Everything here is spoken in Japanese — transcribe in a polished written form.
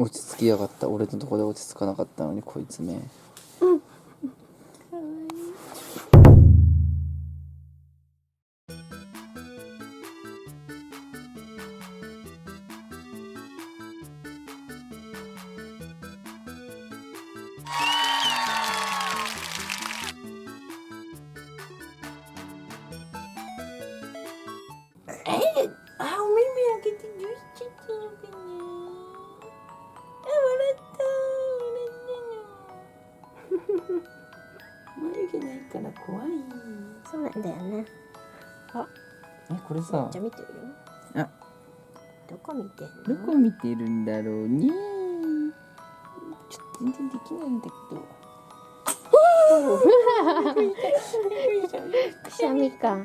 落ち着きやがった。俺のとこで落ち着かなかったのにこいつめ。お目目開けてどうしちゃったのかな。笑った眉毛ないから怖い。そうなんだよね。これめっさちゃ見てるよ。あ、どこ見てんの？どこ見てるんだろうね。ちょっと全然できないんだけど。くしゃみか。